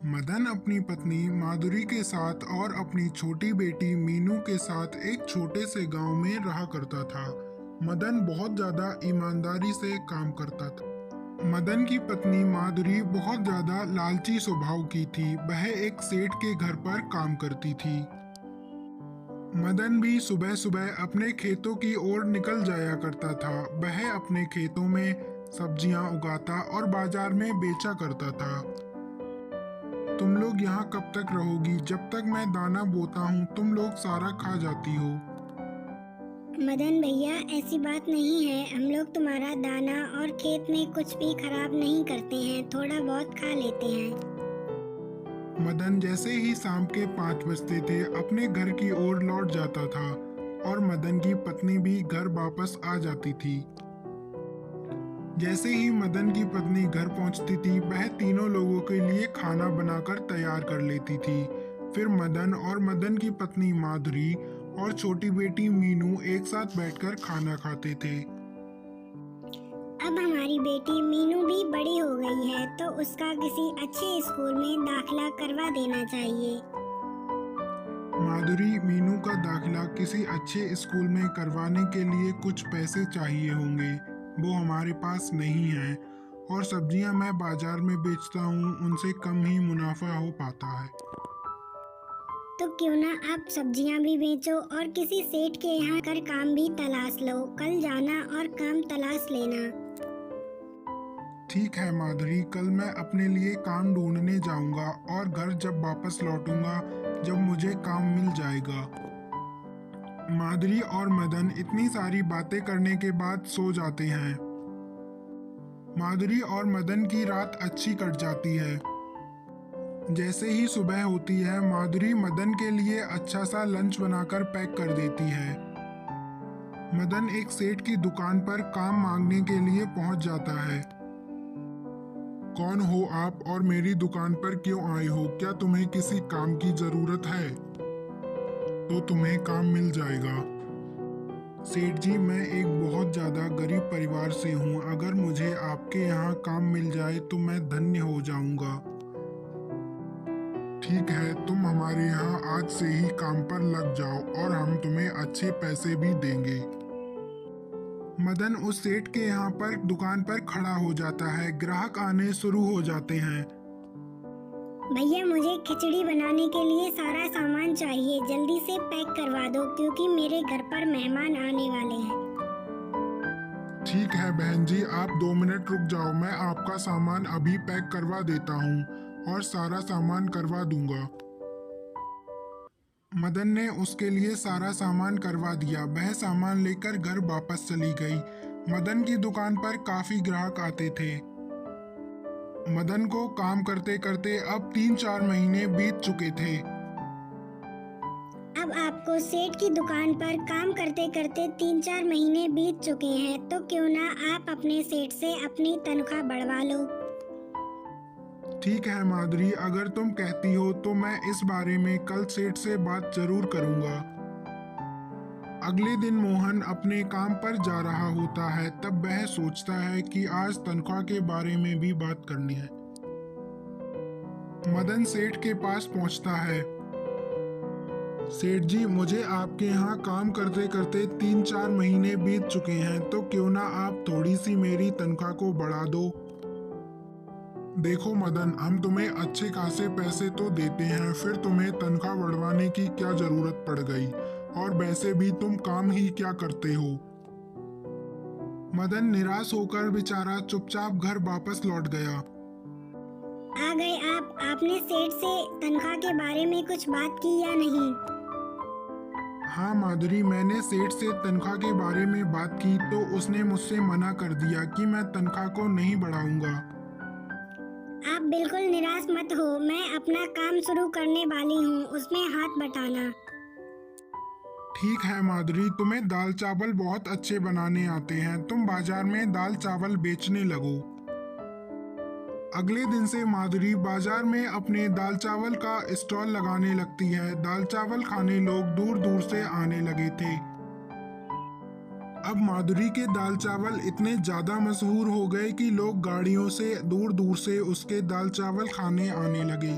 मदन अपनी पत्नी माधुरी के साथ और अपनी छोटी बेटी मीनू के साथ एक छोटे से गांव में रहा करता था। मदन बहुत ज्यादा ईमानदारी से काम करता था। मदन की पत्नी माधुरी बहुत ज्यादा लालची स्वभाव की थी। वह एक सेठ के घर पर काम करती थी। मदन भी सुबह सुबह अपने खेतों की ओर निकल जाया करता था। वह अपने खेतों में सब्जियां उगाता और बाजार में बेचा करता था। तुम लोग यहाँ कब तक रहोगी? जब तक मैं दाना बोता हूँ तुम लोग सारा खा जाती हो। मदन भैया, ऐसी बात नहीं है। हम लोग तुम्हारा दाना और खेत में कुछ भी खराब नहीं करते हैं, थोड़ा बहुत खा लेते हैं। मदन जैसे ही शाम के 5 बजते थे अपने घर की ओर लौट जाता था और मदन की पत्नी भी घर वापस आ जाती थी। जैसे ही मदन की पत्नी घर पहुंचती थी वह तीनों लोगों के लिए खाना बनाकर तैयार कर लेती थी। फिर मदन और मदन की पत्नी माधुरी और छोटी बेटी मीनू एक साथ बैठकर खाना खाते थे। अब हमारी बेटी मीनू भी बड़ी हो गई है तो उसका किसी अच्छे स्कूल में दाखिला करवा देना चाहिए। माधुरी, मीनू का दाखिला किसी अच्छे स्कूल में करवाने के लिए कुछ पैसे चाहिए होंगे, वो हमारे पास नहीं है और सब्जियां मैं बाजार में बेचता हूँ, उनसे कम ही मुनाफा हो पाता है। तो क्यों ना आप सब्जियां भी बेचो और किसी सेठ के यहाँ कर काम भी तलाश लो। कल जाना और काम तलाश लेना। ठीक है माधुरी, कल मैं अपने लिए काम ढूंढने जाऊंगा और घर जब वापस लौटूंगा जब मुझे काम मिल जाएगा। माधुरी और मदन इतनी सारी बातें करने के बाद सो जाते हैं। माधुरी और मदन की रात अच्छी कट जाती है। जैसे ही सुबह होती है माधुरी मदन के लिए अच्छा सा लंच बनाकर पैक कर देती है। मदन एक सेठ की दुकान पर काम मांगने के लिए पहुंच जाता है। कौन हो आप और मेरी दुकान पर क्यों आए हो? क्या तुम्हें किसी काम की जरूरत है? तो तुम्हें काम मिल जाएगा। सेठ जी, मैं एक बहुत ज्यादा गरीब परिवार से हूँ। अगर मुझे आपके यहाँ काम मिल जाए तो मैं धन्य हो जाऊंगा। ठीक है, तुम हमारे यहाँ आज से ही काम पर लग जाओ और हम तुम्हें अच्छे पैसे भी देंगे। मदन उस सेठ के यहाँ पर दुकान पर खड़ा हो जाता है। ग्राहक आने शुरू हो जाते हैं। भैया, मुझे खिचड़ी बनाने के लिए सारा सामान चाहिए, जल्दी से पैक करवा दो क्योंकि मेरे घर पर मेहमान आने वाले हैं। ठीक है बहन जी, आप 2 मिनट रुक जाओ, मैं आपका सामान अभी पैक करवा देता हूँ और सारा सामान करवा दूंगा। मदन ने उसके लिए सारा सामान करवा दिया। वह सामान लेकर घर वापस चली गई। मदन की दुकान पर काफी ग्राहक आते थे। मदन को काम करते करते अब 3-4 महीने बीत चुके थे। अब आपको सेठ की दुकान पर काम करते करते 3-4 महीने बीत चुके हैं, तो क्यों ना आप अपने सेठ से अपनी तनख्वाह बढ़वा लो। ठीक है माधुरी, अगर तुम कहती हो तो मैं इस बारे में कल सेठ से बात जरूर करूंगा। अगले दिन मोहन अपने काम पर जा रहा होता है। तब वह सोचता है कि आज तनख्वाह के बारे में भी बात करनी है। मदन सेठ के पास पहुंचता है। सेठ जी, मुझे आपके यहाँ काम करते करते 3-4 महीने बीत चुके हैं, तो क्यों ना आप थोड़ी सी मेरी तनख्वाह को बढ़ा दो। देखो मदन, हम तुम्हें अच्छे खासे पैसे तो देते हैं, फिर तुम्हें तनख्वाह बढ़वाने की क्या जरूरत पड़ गई? और वैसे भी तुम काम ही क्या करते हो? मदन निराश होकर बेचारा चुपचाप घर वापस लौट गया। आ गए आप। आपने सेठ से तनख्वाह के बारे में कुछ बात की या नहीं? हाँ माधुरी, मैंने सेठ से तनख्वाह के बारे में बात की तो उसने मुझसे मना कर दिया कि मैं तनख्वाह को नहीं बढ़ाऊंगा। आप बिल्कुल निराश मत हो, मैं अपना काम शुरू करने वाली हूँ, उसमें हाथ बटाना। ठीक है माधुरी, तुम्हें दाल चावल बहुत अच्छे बनाने आते हैं, तुम बाजार में दाल चावल बेचने लगो। अगले दिन से माधुरी बाजार में अपने दाल चावल का स्टॉल लगाने लगती है। दाल चावल खाने लोग दूर दूर से आने लगे थे। अब माधुरी के दाल चावल इतने ज्यादा मशहूर हो गए कि लोग गाड़ियों से दूर दूर से उसके दाल चावल खाने आने लगे।